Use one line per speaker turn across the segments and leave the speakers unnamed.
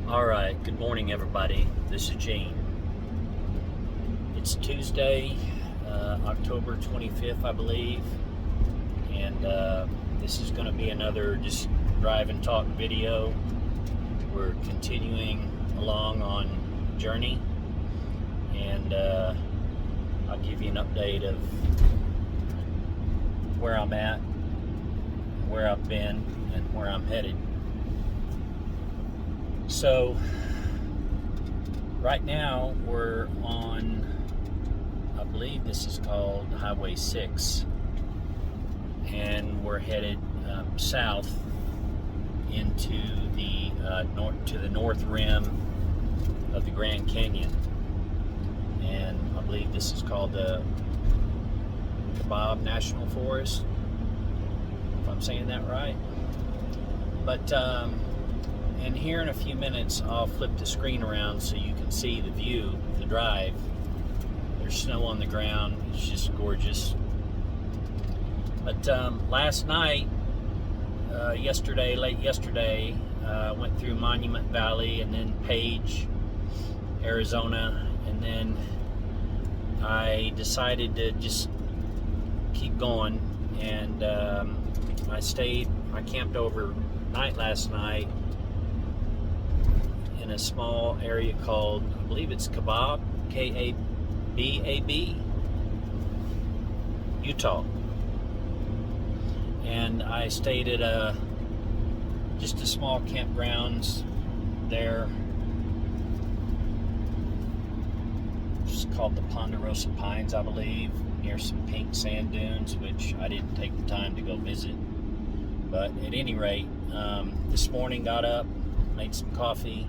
Alright, good morning everybody. This is Gene. It's Tuesday, October 25th, I believe. And this is going to be another just drive and talk video. We're continuing along on journey. And I'll give you an update of where I'm at, where I've been, and where I'm headed. So, right now we're on, I believe this is called Highway 6, and we're headed south into the north rim of the Grand Canyon, and I believe this is called the Kabob National Forest, if I'm saying that right. But and here in a few minutes I'll flip the screen around so you can see the view, the drive. There's snow on the ground, it's just gorgeous. But last night, late yesterday, went through Monument Valley and then Page, Arizona, and then I decided to just keep going, and I camped overnight last night in a small area called, I believe it's Kabob, K-A-B-A-B, Utah. And I stayed at just a small campgrounds there. It's called the Ponderosa Pines, I believe, near some pink sand dunes, which I didn't take the time to go visit. But at any rate, this morning got up, made some coffee,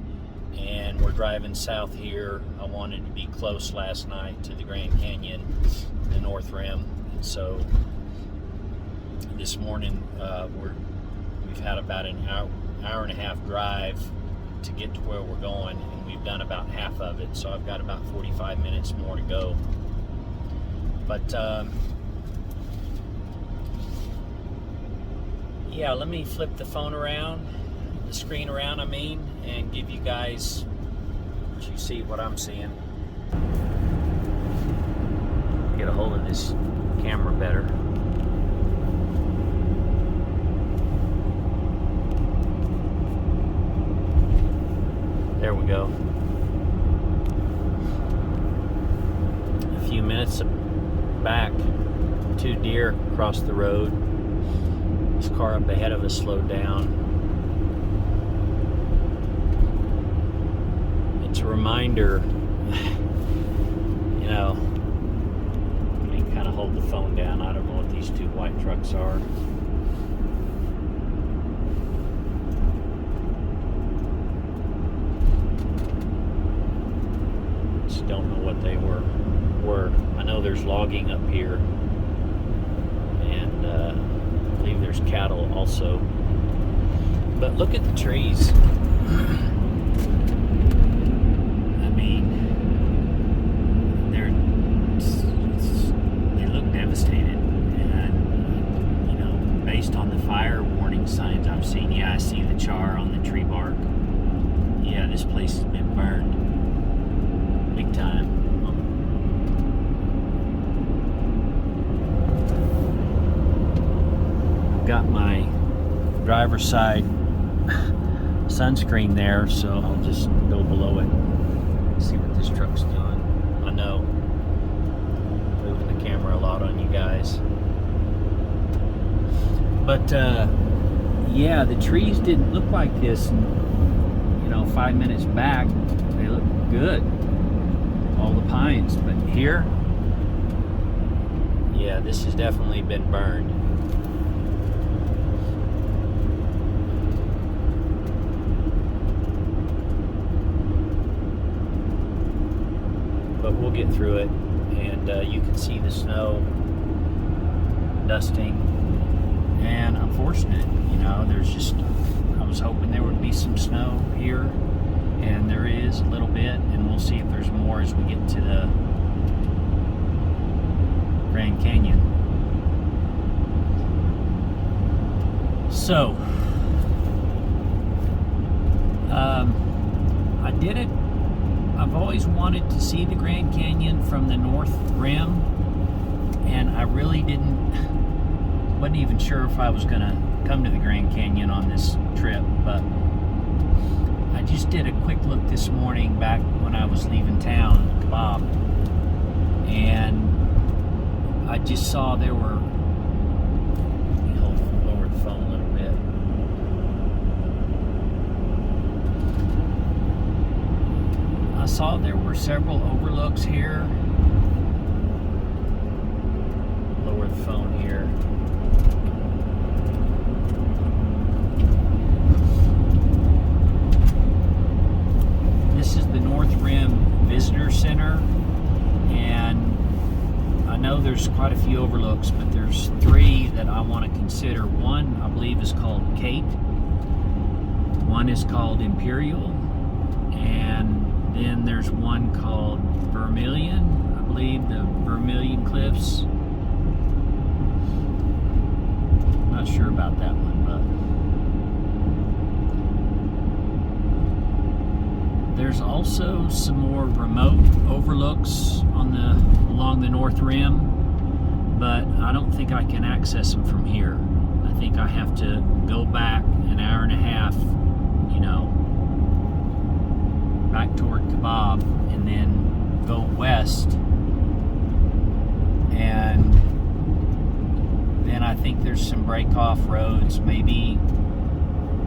and we're driving south here. I wanted to be close last night to the Grand Canyon, the North Rim, and so this morning we've had about an hour and a half drive to get to where we're going, and we've done about half of it, so I've got about 45 minutes more to go. But yeah, let me flip the phone around, the screen around, and give you guys, you see what I'm seeing. Get a hold of this camera better. There we go. A few minutes back, 2 deer crossed the road. This car up ahead of us slowed down. It's a reminder, you know, let me kind of hold the phone down. I don't know what these 2 white trucks are. Just don't know what they were. I know there's logging up here, and I believe there's cattle also. But look at the trees. They look devastated, and you know, based on the fire warning signs I've seen, yeah, I see the char on the tree bark. Yeah, this place has been burned big time. I've got my driver's side sunscreen there, so I'll just go below it, see what this truck's doing. I know, moving the camera a lot on you guys. But yeah, the trees didn't look like this, you know, 5 minutes back. They look good, all the pines. But here, yeah, this has definitely been burned. But we'll get through it, and you can see the snow dusting, and I'm fortunate, you know, I was hoping there would be some snow here, and there is a little bit, and we'll see if there's more as we get to the Grand Canyon. So did it. I've always wanted to see the Grand Canyon from the North Rim, and I really wasn't even sure if I was going to come to the Grand Canyon on this trip, but I just did a quick look this morning back when I was leaving town, Kebab, and I just saw there were, let me lower the phone a little bit. I saw there were several overlooks here. Lower the phone here. This is the North Rim Visitor Center, and I know there's quite a few overlooks, but there's three that I want to consider. One, I believe, is called Kate. One is called Imperial, and then there's one called Vermilion, I believe, the Vermilion Cliffs. Not sure about that one, but there's also some more remote overlooks along the North Rim, but I don't think I can access them from here. I think I have to go back an hour and a half, back toward Kebab, and then go west, and then I think there's some break-off roads, maybe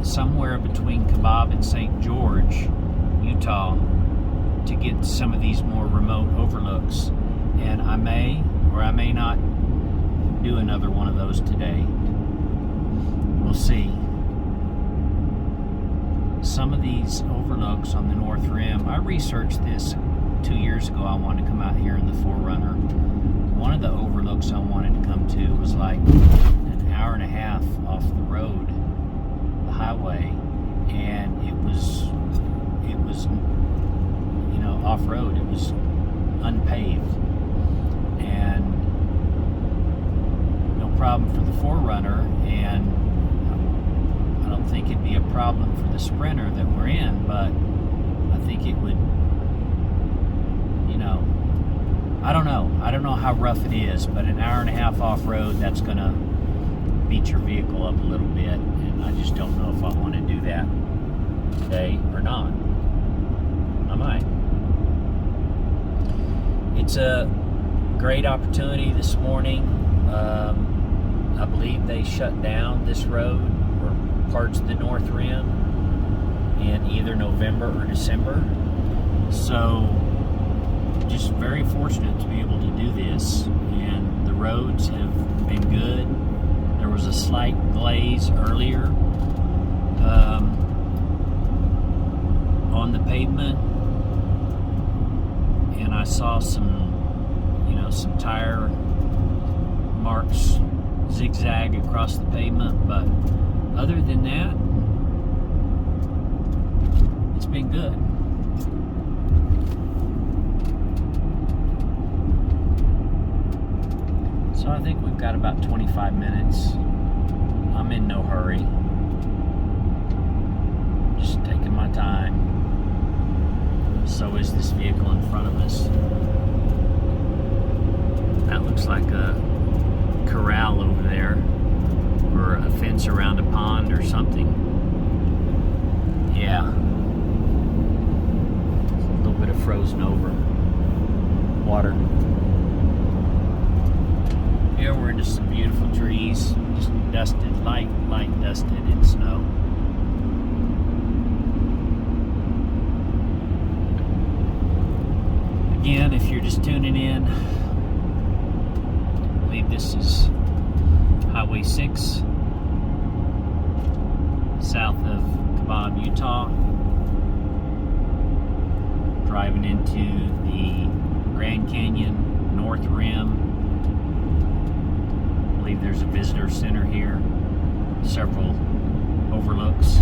somewhere between Kebab and St. George, Utah, to get some of these more remote overlooks. And I may or I may not do another one of those today. We'll see. Some of these overlooks on the North Rim, I researched this 2 years ago. I wanted to come out here in the 4Runner. One of the overlooks I wanted to come to was like an hour and a half off the road, the highway, and it was off-road. It was unpaved, and no problem for the 4Runner, and I don't think it'd be a problem for the Sprinter that we're in, but I think it would, I don't know. I don't know how rough it is, but an hour and a half off-road, that's going to beat your vehicle up a little bit, and I just don't know if I want to do that today or not. I might. It's a great opportunity this morning. I believe they shut down this road or parts of the North Rim in either November or December. So just very fortunate to be able to do this, and the roads have been good. There was a slight glaze earlier on the pavement, and I saw some tire marks zigzag across the pavement, but other than that, it's been good. So I think we've got about 25 minutes. I'm in no hurry. Just taking my time. So is this vehicle in front of us. That looks like a corral over there, or a fence around a pond or something. Yeah. A little bit of frozen over water. Here we're into some beautiful trees, just dusted, light dusted in snow. Again, if you're just tuning in, I believe this is Highway 6, south of Kebab, Utah. Driving into the Grand Canyon, North Rim. I believe there's a visitor center here, several overlooks.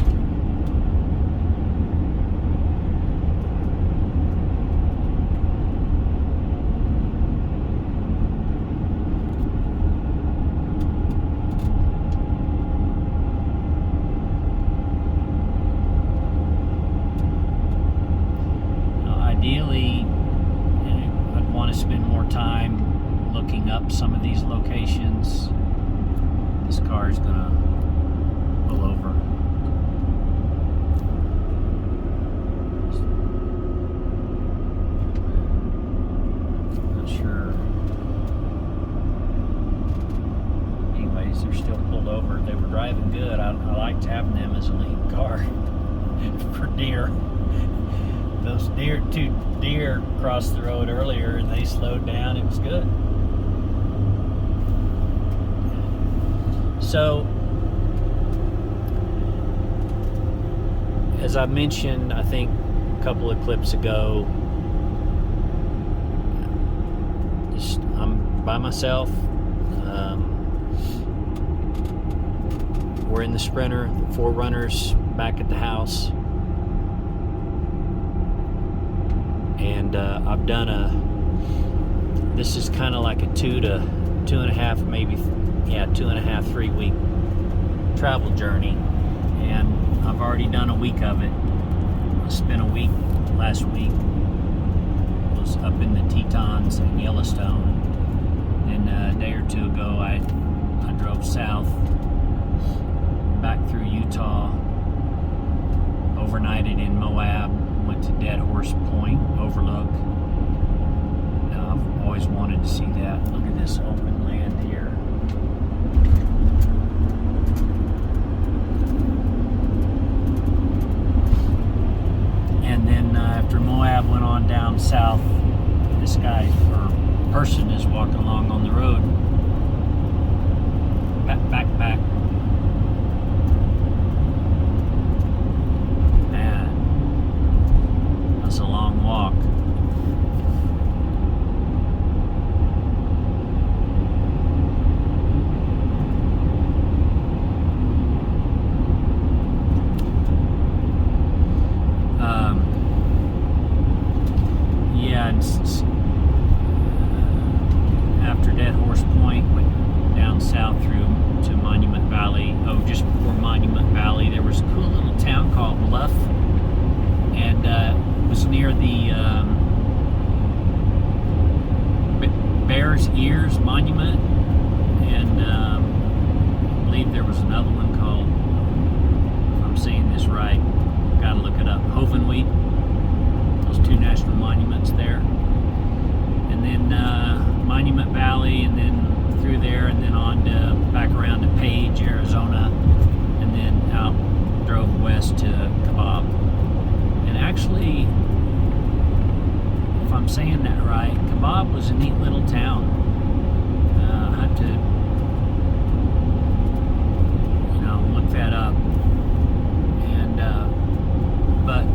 up some of these locations. This car is gonna pull over. Not sure. Anyways, they're still pulled over. They were driving good. I liked having them as a lead car for deer. Those two deer crossed the road earlier and they slowed down. It was good. So, as I mentioned, I think a couple of clips ago, I'm by myself. We're in the Sprinter, the 4Runners back at the house. And I've done this is kind of like a 2 to 2.5, maybe, 2.5, 3 week travel journey. And I've already done a week of it. I spent a week last week. Was up in the Tetons and Yellowstone. Then a day or two ago, I drove south, back through Utah, overnighted in Moab, went to Dead Horse Point Overlook. I've always wanted to see that. Look at this open land here. And then after Moab, went on down south. This guy or person is walking along on the road. Back. Man, that's a long walk. After Dead Horse Point, went down south through to Monument Valley. Oh, just before Monument Valley, there was a cool little town called Bluff, and it was near the Bears Ears Monument, and I believe there was another one called, if I'm saying this right, gotta look it up, Hovenweep. Those two national monuments there. And then Monument Valley, and then through there, and then on to back around to Page, Arizona, and then out, drove west to Kebab. And actually, if I'm saying that right, Kebab was a neat little town. I had to, look that up. And but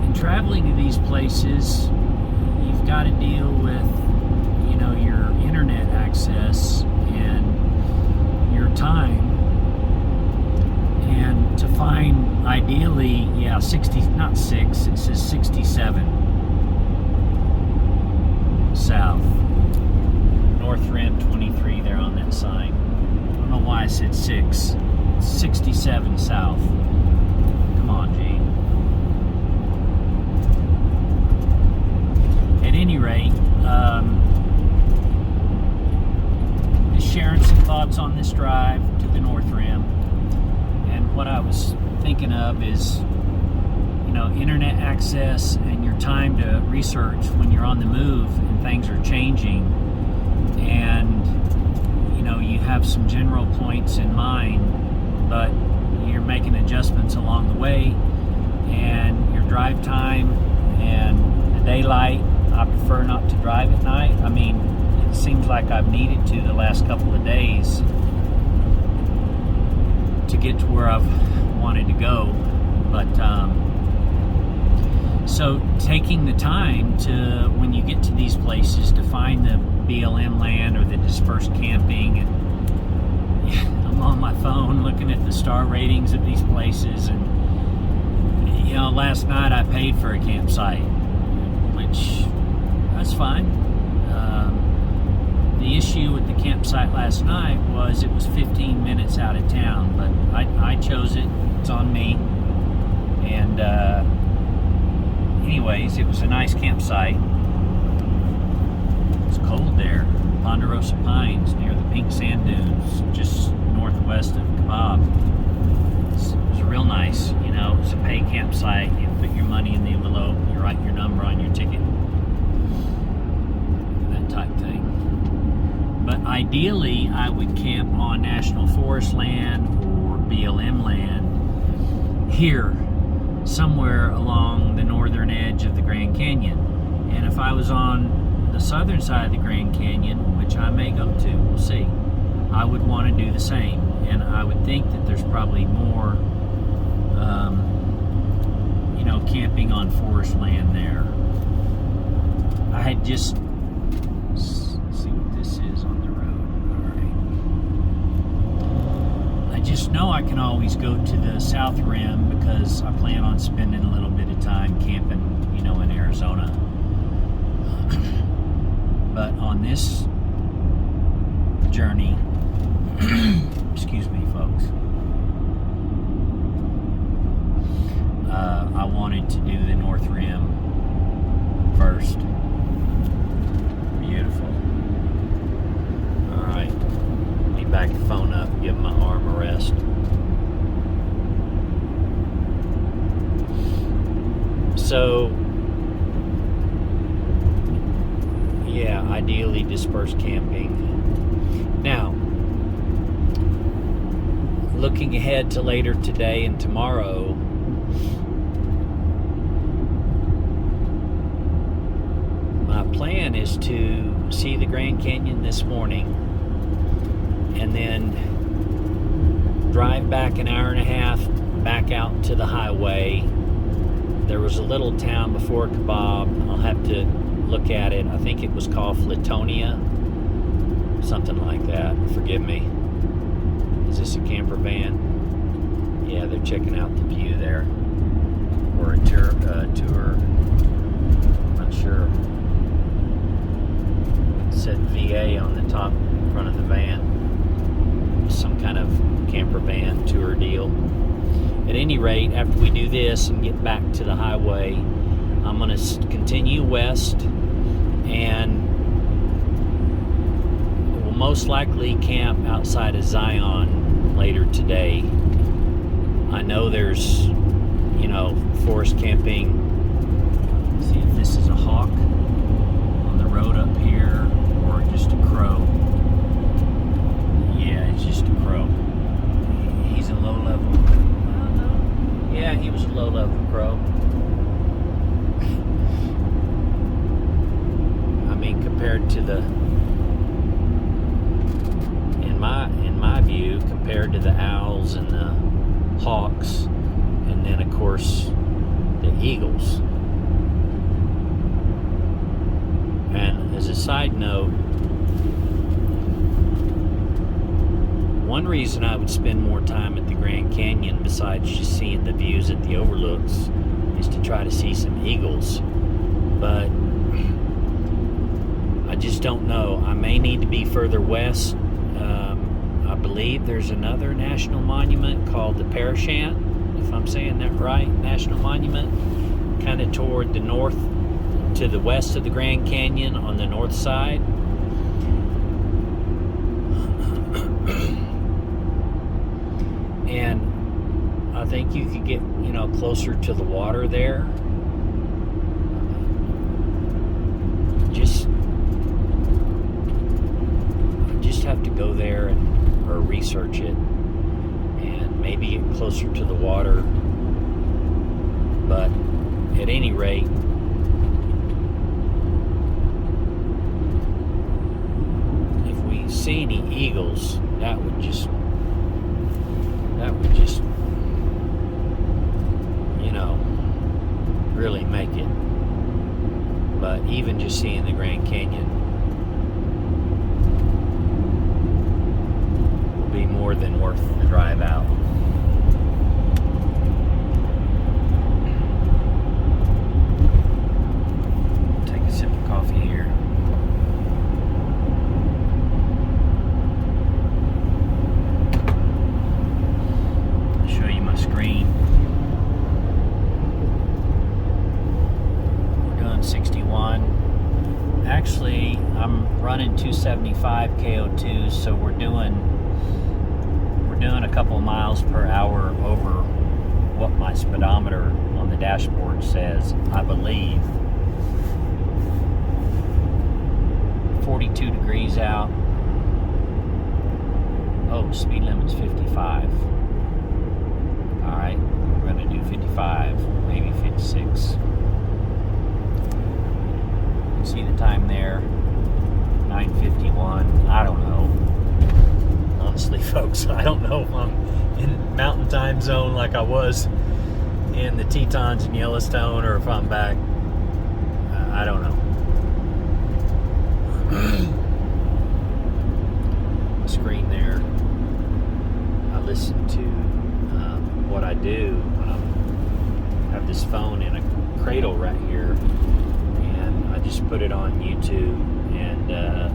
in traveling to these places, you've got to deal with, your internet access and your time, and to find ideally, 60, not 6, it says 67 south, North Rim 23 there on that sign. I don't know why I said 6. It's 67 south. Come on, Gene. At any rate, just sharing some thoughts on this drive to the North Rim. And what I was thinking of is, internet access and your time to research when you're on the move and things are changing. And, you have some general points in mind, but you're making adjustments along the way. And your drive time and the daylight, I prefer not to drive at night. I mean, it seems like I've needed to the last couple of days to get to where I've wanted to go. But so taking the time to, when you get to these places, to find the BLM land or the dispersed camping, and I'm on my phone looking at the star ratings of these places. And last night I paid for a campsite, which that's fine. The issue with the campsite last night was it was 15 minutes out of town, but I chose it. It's on me. And anyways, it was a nice campsite. cold there. Ponderosa Pines near the pink sand dunes, just northwest of Kebab. It's real nice, you know. It's a pay campsite. You put your money in the envelope, you write your number on your ticket, that type thing. But ideally, I would camp on National Forest land or BLM land here, somewhere along the northern edge of the Grand Canyon. And if I was on the southern side of the Grand Canyon, which I may go to, we'll see, I would want to do the same. And I would think that there's probably more, you know, camping on forest land there. I had just, see what this is on the road. All right. I just know I can always go to the South Rim because I plan on spending a little bit of time camping, you know, in Arizona. But on this journey, excuse me, folks, I wanted to do the North Rim first. Beautiful. All right, let me back the phone up, give my arm a rest. So, yeah, ideally dispersed camping. Now, looking ahead to later today and tomorrow, my plan is to see the Grand Canyon this morning and then drive back an hour and a half back out to the highway. There was a little town before Kebab. I'll have to look at it. I think it was called Flatonia, something like that. Forgive me. Is this a camper van? Yeah, they're checking out the view there. Or a tour. Not sure. It said VA on the top front of the van. Some kind of camper van tour deal. At any rate, after we do this and get back to the highway, I'm going to continue west and will most likely camp outside of Zion later today. I know there's, you know, forest camping. Let's see if this is a hawk on the road up here or just a crow. Yeah, it's just a crow. He's a low level. Yeah, he was a low level crow. I mean, compared to the, in my view, compared to the owls and the hawks, and then of course the eagles. And as a side note, one reason I would spend more time at the Grand Canyon besides just seeing the views at the overlooks is to try to see some eagles. But I just don't know. I may need to be further west. I believe there's another national monument called the Parashant, if I'm saying that right, national monument, kind of toward the north, to the west of the Grand Canyon on the north side. And I think you could get, you know, closer to the water there. Just have to go there or research it and maybe get closer to the water. But at any rate, if we see any eagles, that would just, you know, really make it. But even just seeing the Grand Canyon will be more than worth the drive out. Take a sip of coffee here. I'll show you my screen. We're doing 61. Actually, running 275 KO2, so we're doing a couple miles per hour over what my speedometer on the dashboard says, I believe. 42 degrees out. Oh, speed limit's 55. Alright, we're gonna do 55, maybe 56. See the time there, 9:51. I don't know. Honestly, folks, I don't know if I'm in Mountain Time Zone like I was in the Tetons and Yellowstone, or if I'm back. I don't know. Screen there. I listen to what I do. I have this phone in a cradle right here, and I just put it on YouTube, and it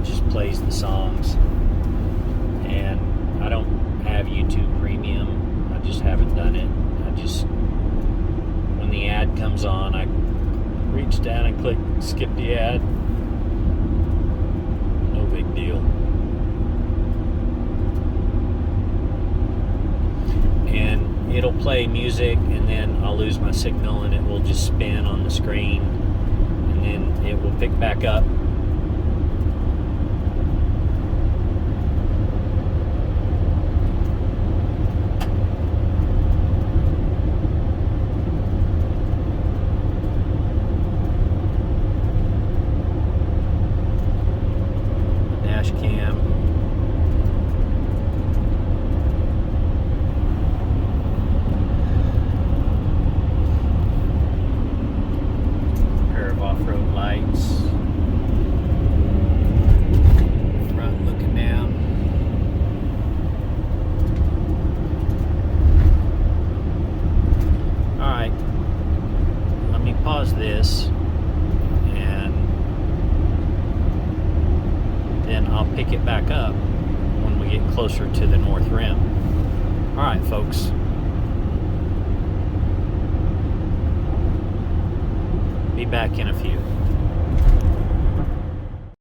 just plays the songs. And I don't have YouTube Premium. I just haven't done it. When the ad comes on, I reach down and click skip the ad. No big deal. And it'll play music, and then I'll lose my signal, and it will just spin on the screen, and then it will pick back up. Dash cam. Pair of off-road lights. Front looking down. Alright. Let me pause this, and then I'll pick it back up when we get closer to the North Rim. Alright, folks. Be back in a few.